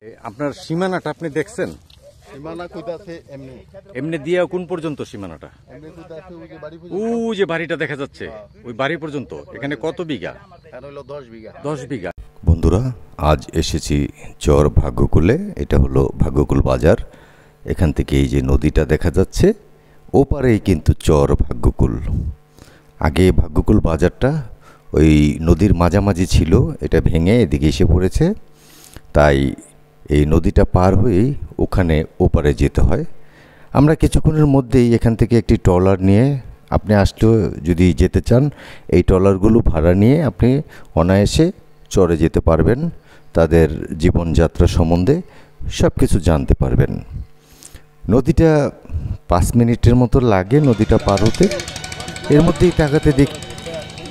আপনার সীমানাটা আপনি দেখছেন? সীমানা কইতাছে এমনি এমনি দিয়ে কোন পর্যন্ত সীমানাটা? এমনি কইতাছে ওই যে বাড়ি ও যে বাড়িটা দেখা যাচ্ছে ওই বাড়ি পর্যন্ত। এখানে কত বিঘা? আর হলো 10 বিঘা। 10 বিঘা। বন্ধুরা, আজ এসেছি চর ভাগ্যকুলে। এটা হলো ভাগ্যকুল বাজার। এখান থেকে এই যে নদীটা দেখা যাচ্ছে, ওপারেই কিন্তু চর ভাগ্যকুল। আগে ভাগ্যকুল বাজারটা ওই নদীর মাঝামাঝি ছিল, এটা ভেঙে এদিকে এসে পড়েছে। তাই এই নদীটা পার হয়েই ওখানে ওপারে যেতে হয়। আমরা কিছুক্ষণের মধ্যেই এখান থেকে একটি ট্রলার নিয়ে, আপনি আসলেও যদি যেতে চান এই ট্রলারগুলো ভাড়া নিয়ে আপনি অনায়াসে চরে যেতে পারবেন। তাদের জীবনযাত্রা সম্বন্ধে সব কিছু জানতে পারবেন। নদীটা 5 মিনিটের মতো লাগে নদীটা পার হতে। এর মধ্যেই তাকাতে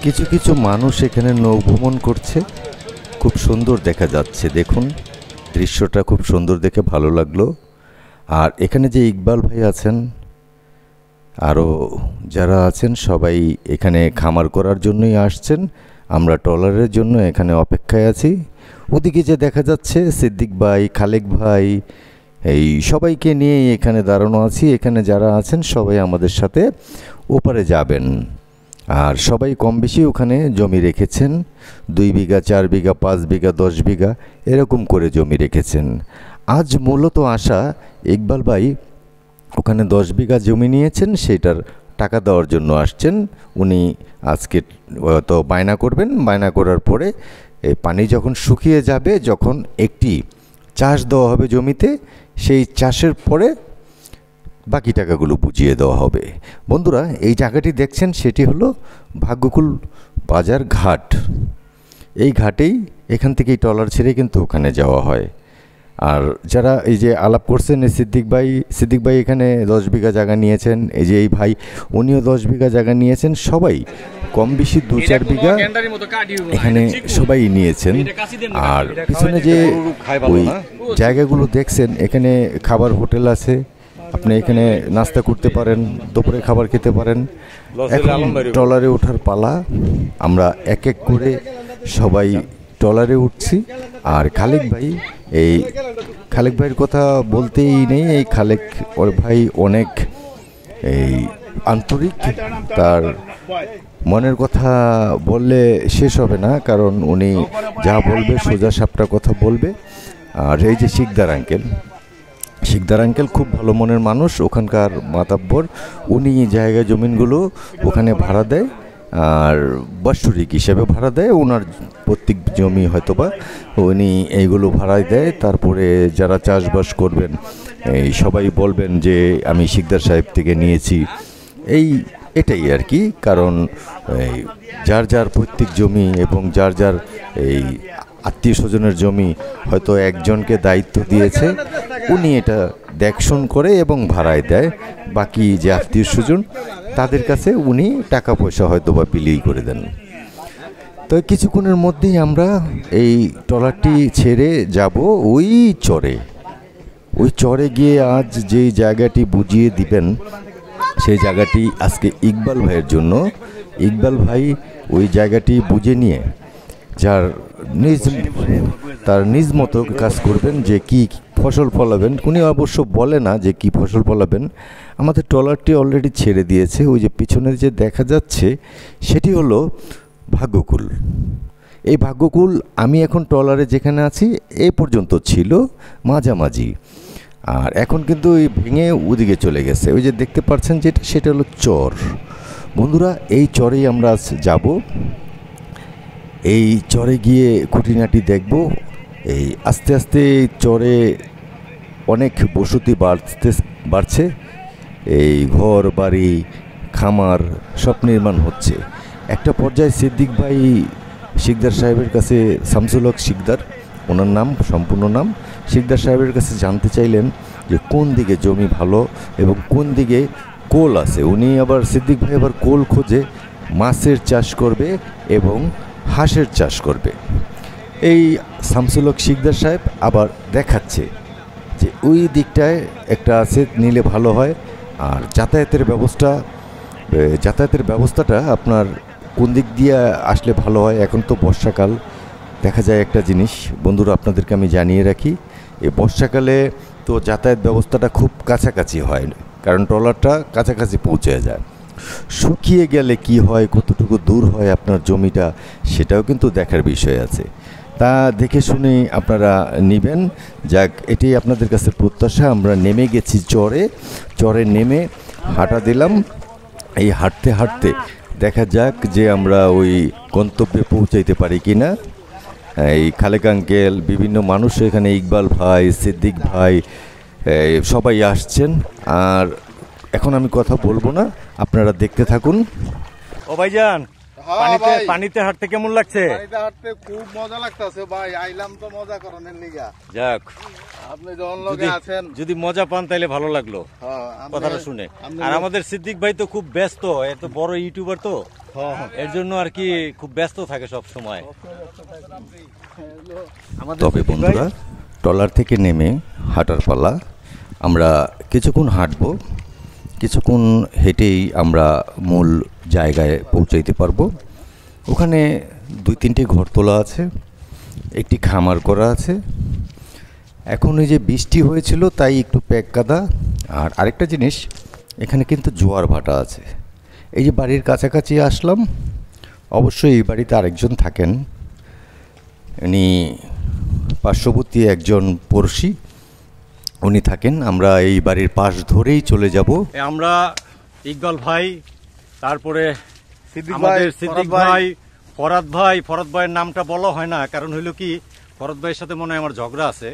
কিছু কিছু মানুষ এখানে নৌভ্রমণ করছে। খুব সুন্দর দেখা যাচ্ছে, দেখুন দৃশ্যটা খুব সুন্দর, দেখে ভালো লাগলো। আর এখানে যে ইকবাল ভাই আছেন, আরও যারা আছেন সবাই এখানে খামার করার জন্যই আসছেন। আমরা ট্রলারের জন্য এখানে অপেক্ষায় আছি। ওদিকে যে দেখা যাচ্ছে সিদ্দিক ভাই, খালেক ভাই, এই সবাইকে নিয়ে এখানে দাঁড়ানো আছি। এখানে যারা আছেন সবাই আমাদের সাথে ওপারে যাবেন। আর সবাই কম বেশি ওখানে জমি রেখেছেন, 2 বিঘা, 4 বিঘা, 5 বিঘা, 10 বিঘা এরকম করে জমি রেখেছেন। আজ মূলত আসা ইকবাল ভাই ওখানে 10 বিঘা জমি নিয়েছেন, সেটার টাকা দেওয়ার জন্য আসছেন। উনি আজকে তো বায়না করবেন, বায়না করার পরে এই পানি যখন শুকিয়ে যাবে, যখন একটি চাষ দেওয়া হবে জমিতে, সেই চাষের পরে বাকি টাকাগুলো বুঝিয়ে দেওয়া হবে। বন্ধুরা, এই জায়গাটি দেখছেন সেটি হলো ভাগ্যকুল বাজার ঘাট। এই ঘাটেই এখান থেকেই ট্রলার ছেড়ে কিন্তু ওখানে যাওয়া হয়। আর যারা এই যে আলাপ করছেন, সিদ্দিক ভাই এখানে 10 বিঘা জায়গা নিয়েছেন। এই যে এই ভাই, উনিও 10 বিঘা জায়গা নিয়েছেন। সবাই কম বেশি 2-4 বিঘা এখানে সবাই নিয়েছেন। আর পিছনে যে ওই জায়গাগুলো দেখছেন, এখানে খাবার হোটেল আছে, আপনি এখানে নাস্তা করতে পারেন, দুপুরে খাবার খেতে পারেন। এখন ট্রলারে ওঠার পালা। আমরা এক এক করে সবাই ট্রলারে উঠছি। আর খালেক ভাইয়ের কথা বলতেই নেই। এই খালেক ওর ভাই অনেক এই আন্তরিক, তার মনের কথা বললে শেষ হবে না, কারণ উনি যা বলবে সোজা সাপটা কথা বলবে। আর এই যে শিকদার আঙ্কেল খুব ভালো মনের মানুষ, ওখানকার মাতাব্বর। উনি জায়গা জমিনগুলো ওখানে ভাড়া দেয়, আর বাৎসরিক হিসেবে ভাড়া দেয়। ওনার প্রত্যেক জমি হয়তোবা উনি এইগুলো ভাড়ায় দেয়। তারপরে যারা চাষবাস করবেন এই সবাই বলবেন যে আমি শিকদার সাহেব থেকে নিয়েছি। এটাই আর কি। কারণ যার যার প্রত্যেক জমি এবং যার যার এই আত্মীয় স্বজনের জমি হয়তো একজনকে দায়িত্ব দিয়েছে, উনি এটা দেখশন করে এবং ভাড়ায় দেয়। বাকি যে আত্মীয় স্বজন তাদের কাছে উনি টাকা পয়সা হয়তো বা বিলিয়ে করে দেন। তো কিছুক্ষণের মধ্যেই আমরা এই ট্রলারটি ছেড়ে যাব ওই চরে গিয়ে আজ যেই জায়গাটি বুঝিয়ে দিবেন, সেই জায়গাটি আজকে ইকবাল ভাইয়ের জন্য। ইকবাল ভাই ওই জায়গাটি বুঝে নিয়ে তার নিজ মতো কাজ করবেন, যে কি ফসল ফলাবেন। উনি অবশ্য বলে না যে কি ফসল ফলাবেন। আমাদের ট্রলারটি অলরেডি ছেড়ে দিয়েছে। ওই যে পিছনে যে দেখা যাচ্ছে সেটি হলো ভাগ্যকুল। এই ভাগ্যকুল আমি এখন ট্রলারে যেখানে আছি এই পর্যন্ত ছিল মাঝামাঝি। আর এখন কিন্তু ওই ভেঙে ওদিকে চলে গেছে। ওই যে দেখতে পাচ্ছেন যেটা, সেটা হলো চর। বন্ধুরা, এই চরেই আমরা যাব। এই চরে গিয়ে খুঁটিনাটি দেখব। এই আস্তে আস্তে চরে অনেক বসতি বাড়ছে। এই ঘর বাড়ি, খামার সব নির্মাণ হচ্ছে। একটা পর্যায়ে সিদ্দিক ভাই শিকদার সাহেবের কাছে, শামসুল হক শিকদার ওনার নাম, সম্পূর্ণ নাম, শিকদার সাহেবের কাছে জানতে চাইলেন যে কোন দিকে জমি ভালো এবং কোন দিকে কোল আছে। উনি আবার, সিদ্দিক ভাই আবার কোল খোঁজে, মাছের চাষ করবে এবং হাঁসের চাষ করবে। এই শামসুল হক শিকদার সাহেব আবার দেখাচ্ছে যে ওই দিকটায় একটা আছে, নিলে ভালো হয়। আর যাতায়াতের ব্যবস্থাটা আপনার কোন দিক দিয়ে আসলে ভালো হয়। এখন তো বর্ষাকাল, দেখা যায় একটা জিনিস বন্ধুরা আপনাদেরকে আমি জানিয়ে রাখি, এই বর্ষাকালে তো যাতায়াত ব্যবস্থাটা খুব কাছাকাছি হয়, কারণ ট্রলারটা কাছাকাছি পৌঁছে যায়। শুকিয়ে গেলে কি হয়, কতটুকু দূর হয় আপনার জমিটা, সেটাও কিন্তু দেখার বিষয় আছে। তা দেখে শুনে আপনারা নেবেন। যাক, এটাই আপনাদের কাছে প্রত্যাশা। আমরা নেমে গেছি চরে নেমে হাঁটা দিলাম। এই হাঁটতে হাঁটতে দেখা যাক যে আমরা ওই গন্তব্যে পৌঁছাইতে পারি কি না। এই খালেক আঙ্কেল, বিভিন্ন মানুষ এখানে, ইকবাল ভাই, সিদ্দিক ভাই, সবাই আসছেন। আর এখন আমি কথা বলবো না, আপনারা দেখতে থাকুন। ও ভাইজান, হ্যাঁ ভাই। পানিতে হাঁটতে কেমন লাগছে? পানিতে হাঁটতে খুব মজা লাগতেছে ভাই, আইলাম তো মজা করানোর লিগা। যাক, আপনি যখন লগে আছেন, যদি মজা পান তাইলে ভালো লাগলো হ্যাঁ, কথাটা শুনে। আর আমাদের সিদ্দিক ভাই তো খুব ব্যস্ত, এত বড় ইউটিউবার তো, এর জন্য আর কি খুব ব্যস্ত থাকে সব সময়। তবে বন্ধুরা, ট্রলার থেকে নেমে হাঁটার পালা। আমরা কিছুক্ষণ হাঁটবো, কিছুক্ষণ হেঁটেই আমরা মূল জায়গায় পৌঁছাইতে পারবো। ওখানে 2-3টি ঘর তোলা আছে, একটি খামার করা আছে। এখন এই যে বৃষ্টি হয়েছিল তাই একটু প্যাক কাদা। আর আরেকটা জিনিস, এখানে কিন্তু জোয়ার ভাটা আছে। এই যে বাড়ির কাছাকাছি আসলাম, অবশ্যই এই বাড়িতে আরেকজন থাকেন, উনি পার্শ্ববর্তী একজন পড়শি, উনি থাকেন। আমরা এই বাড়ির পাশ ধরেই চলে যাব। আমরা ইকবাল ভাই, তারপরে সিদ্দিক আমাদের ভাই, সিদ্দিক ফরহাদ ভাই, ফরহাদ ভাইয়ের নামটা বলা হয় না, কারণ হইলো কি, ফরহাদ ভাইয়ের সাথে মনে হয় আমার ঝগড়া আছে।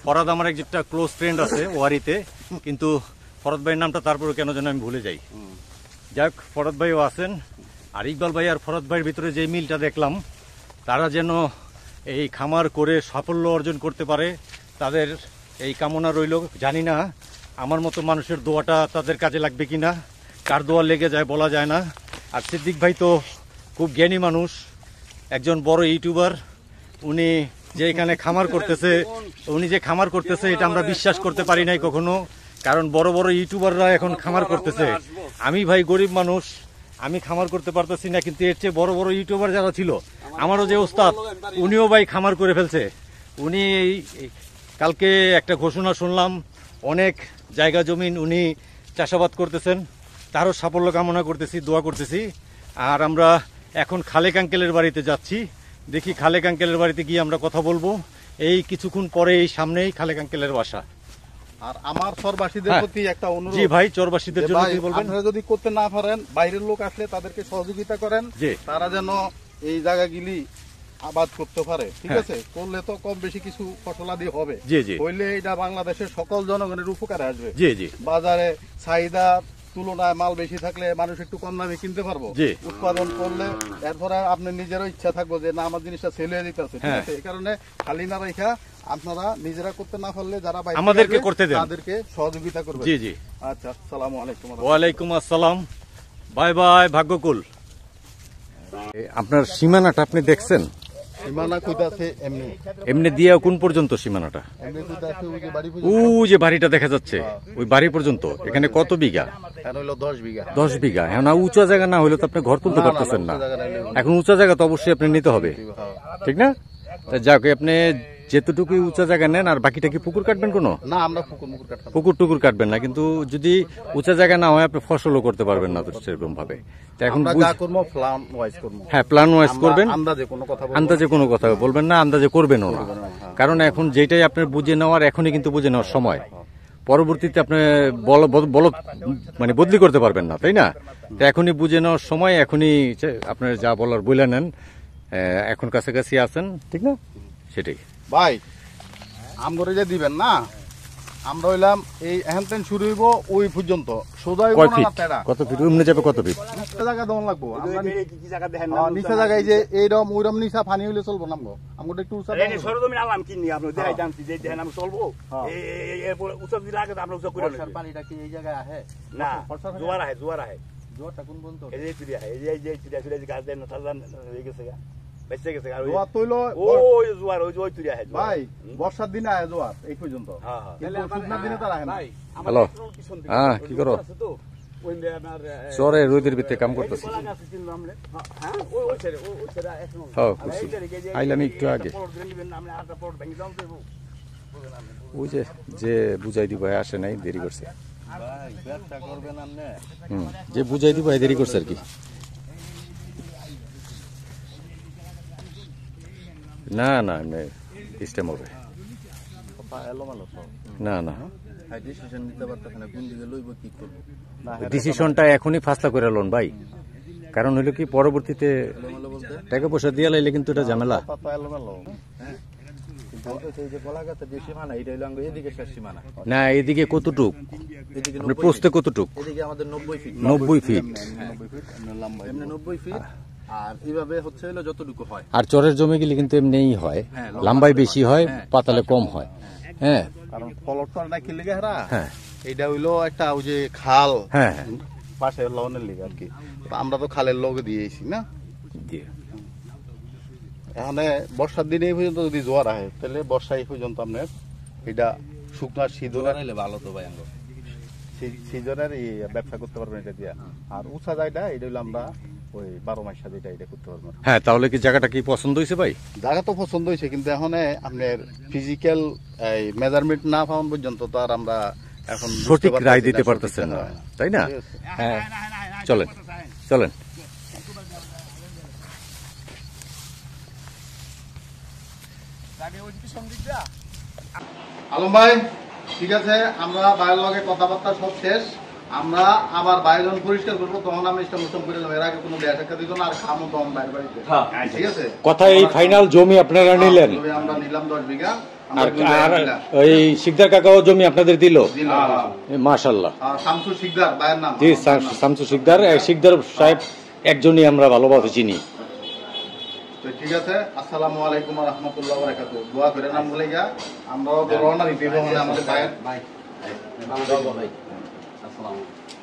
ফরহাদ আমার একটা ক্লোজ ফ্রেন্ড আছে ওয়ারিতে, কিন্তু ফরহাদ ভাইয়ের নামটা তারপরে কেন যেন আমি ভুলে যাই। যাক, ফরহাদ ভাইও আছেন। আর ইকবাল ভাই আর ফরহাদ ভাইয়ের ভিতরে যে মিলটা দেখলাম, তারা যেন এই খামার করে সাফল্য অর্জন করতে পারে, তাদের এই কামনা রইল। জানি না আমার মতো মানুষের দোয়াটা তাদের কাজে লাগবে কিনা, কার দোয়া লেগে যায় বলা যায় না। আর সিদ্দিক ভাই তো খুব জ্ঞানী মানুষ, একজন বড় ইউটিউবার। উনি যে এখানে খামার করতেছে এটা আমরা বিশ্বাস করতে পারি নাই কখনো, কারণ বড় বড় ইউটিউবাররা এখন খামার করতেছে। আমি ভাই গরিব মানুষ, আমি খামার করতে পারতেছি না, কিন্তু এর চেয়ে বড় বড় ইউটিউবার যারা ছিল, আমারও যে ওস্তাদ, উনিও ভাই খামার করে ফেলছে। উনি কালকে একটা ঘোষণা শুনলাম, অনেক জায়গা জমিন উনি চাষাবাদ করতেছেন, তারও সাফল্য কামনা করতেছি, দোয়া করতেছি। আর আমরা এখন খালেক আঙ্কেলের বাড়িতে যাচ্ছি, দেখি খালেক আঙ্কেলের বাড়িতে গিয়ে আমরা কথা বলবো। এই কিছুক্ষণ পরে এই সামনেই খালেক আঙ্কেলের বাসা। আর আমার চরবাসীদের হ্যাঁ। প্রতি একটা অনুরোধ। জি ভাই, চরবাসীদের যে জন্য ভাই, কি বলবেন? আপনারা যদি করতে না পারেন, বাইরের লোক আসলে তাদেরকে সহযোগিতা করেন, জি। তারা যেন এই জায়গাগুলি আবাদ করতে পারে। ঠিক হ্যাঁ। আছে, করলে তো কম বেশি কিছু ফসলাদি হবে। জি জি হইলে এটা বাংলাদেশের সকল জনগণের উপকারে আসবে। জি জি বাজারে চাহিদা তুলনায় মাল বেশি থাকলে মানুষ একটু কম দামে কিনতে পারবো। জি। উৎপাদন করলে এরপরে আপনি নিজেরও ইচ্ছা থাকবো যে না, আমার জিনিসটা সেল হয়ে দিতে আছে। ঠিক হ্যাঁ। আছে, এই কারণে খালি না রেখা আপনারা নিজেরা করতে না পারলে যারা বাইরে আমাদেরকে আসবে, করতে দেন। তাদেরকে সহযোগিতা করবেন। জি জি। আচ্ছা, আসসালামু আলাইকুম। ওয়ালাইকুম আসসালাম। Bye bye Bhagyakul. আপনার সীমানাটা আপনি দেখছেন? সীমানা কইতাছে এমনি এমনি দিয়ে কোন পর্যন্ত সীমানাটা? এমনি কইতাছে ওই যে বাড়ি ও যে বাড়িটা দেখা যাচ্ছে, ওই বাড়ি পর্যন্ত। এখানে কত বিঘা? এখন হইলো 10 বিঘা। 10 বিঘা। এখন উঁচা জায়গা না হলে তো আপনি ঘর তুলতে পারতেছেন না। এখন উঁচা জায়গা তো অবশ্যই আপনি নিতে হবে, ঠিক না? তা যাক, আপনি যেতটুকু উঁচা জায়গা নেন, আর বাকিটা কি পুকুর কাটবেন কোনো? না, আমরা পুকুর মুকুর কাটতাম। পুকুর টুকুর কাটবেন না, কিন্তু যদি উঁচা জায়গা না হয় আপনি ফসলও করতে পারবেন না তো সেরকম ভাবে। তো এখন আমরা যা করবো প্ল্যান ওয়াইজ করবো। হ্যাঁ, প্ল্যান ওয়াইজ করবেন। আন্দাজে কোনো কথা বলবো না। আন্দাজে কোনো কথা বলবেন না, আন্দাজে করবেনও না। কারণ এখন যেটাই আপনার বুঝে নেওয়ার, এখনই কিন্তু বুঝে নেওয়ার সময়। পরবর্তীতে আপনি মানে বদলি করতে পারবেন না, তাই না? তো এখনই বুঝে নেওয়ার সময়, এখনই আপনার যা বলার বলে নেন। এখন কাছাকাছি আছেন, ঠিক না? সেটাই ভাই, আমগরে যে দিবেন না, আমরা হইলাম এই এহেনতেন শুরু হইব ওই পর্যন্ত। সোজাই কয় ফিট? না তেরা কত ফিট উমনে যাবে? কত ফিট? নিচে জায়গা দেওয়া লাগবো। আমরা নিচে জায়গায় যে এইরকম ওইরকম নিচা ফানি হইলে চলবো না। আমগো একটু উঁচা দেওয়া লাগবো। সরজমিন আলাম কিনি আপনি দেখাই জানছি যে দেখেন আমি চলবো এরপর উৎসব দিলে আগে আমরা উৎসব করে বর্ষার পানিটা কি এই জায়গায় আহে? না, বর্ষার পানি- জোয়ার আহে জোয়ার আহে জোয়ারটা কোন পর্যন্ত? এই যে চিড়িয়া এই যে চিড়িয়া চিড়িয়া গাছ দেন সাজান হয়ে গেছে গা বেঁচে গেছে আর জোয়ার তো হইলো ওই জোয়ার ওই ওই চিড়িয়া আহে ভাই, বর্ষার দিনে আহে জোয়ার এই পর্যন্ত। হ্যাঁ হ্যাঁ কিন্তু শুকনার দিনে তার আহে না। হ্যালো, হ্যাঁ, কি করো? ওই আপনার চরে রোদের ভিতরে কাম করতেছি। কলা গাছ চিনলাম আমরা হ্যাঁ ওই ওই ছেড়ে ওই ছেড়ে এখন হ্যাঁ, খুশি। আইলাম একটু আগে। পড় দিবেন আমরা আটা পড় ভেঙে দাও তো ওই যে বুঝাই দিব আসে নাই, দেরি করছে। ভাই ব্যবসা করবেন আপনি? যে বুঝাই দিব দেরি করছে আর কি। না না এমনি সিস্টেম হবে না না ডিসিশন নিতে পারতেছে না, কোন দিকে লইব কি করব। ডিসিশনটা এখনই ফাসলা করে লোন ভাই, কারণ হইলো কি পরবর্তীতে টাকা পয়সা দিয়ে লাইলে কিন্তু এটা ঝামেলা। না এদিকে কতটুক, পোস্টে কতটুক? এদিকে আমাদের 90 ফিট। 90 ফিট। এমনি 90 ফিট, আর এইভাবে হচ্ছে হলো যতটুকু হয়। আর চরের জমি গেলে কিন্তু এমনিই হয়, লম্বাই বেশি হয়, পাতালে কম হয়। হ্যাঁ, কারণ ফলটটা না কি লিগে হারা, হ্যাঁ এইটা হইলো একটা ওই যে খাল হ্যাঁ পাশে লবণের লিগে আর কি। আমরা তো খালের লগে দিয়েছি না। জি। এখানে বর্ষার দিনে এই পর্যন্ত যদি জোয়ার আহে তাহলে বর্ষা এই পর্যন্ত আপনার এটা শুকনা সিজনের ভালো তো ভাই আঙ্গ। সিজনের ব্যবসা করতে পারবেন এটা দিয়া। আর উঁচা জায়গা এটা হইলো আমরা ওই 12 মাস যেটা এটা করতে পারবেন। হ্যাঁ, তাহলে কি জায়গাটা কি পছন্দ হয়েছে ভাই? জায়গা তো পছন্দ হয়েছে, কিন্তু এখন আপনার ফিজিক্যাল মেজারমেন্ট না পাওয়ান পর্যন্ত তো আর আমরা এখন সঠিক রায় দিতে পারতেছেন না, তাই না? হ্যাঁ, চলেন চলেন। আলম ভাই ঠিক আছে, আমরা বাইরের লগে কথাবার্তা সব শেষ। আমরা আবার বাইরে যখন পরিষ্কার করবো তখন আমি ইস্টামোস্টম করে দেবো। এর আগে কোনো দেয়া টাকা দিত না, আর খামো তখন বাইরে বাড়িতে। ঠিক আছে, কথা এই ফাইনাল জমি আপনারা নিলেন, তবে আমরা নিলাম 10 বিঘা। আর ওই শিকদার কাকাও জমি আপনাদের দিল। মাশাআল্লাহ। শামসু শিকদার ভাইয়ের নাম। জি, শামসু শিকদার। শিকদার সাহেব একজনই আমরা ভালোভাবে চিনি। তো ঠিক আছে, আসসালামু আলাইকুম ওয়া রাহমাতুল্লাহি ওয়া বারাকাতুহু। দোয়া করে নাম বলে গা, আমরাও তো রওনা দিতে হবে আমাদের ভাইয়ের। ভাই ভালো থাকো ভাই। আসসালামু আলাইকুম।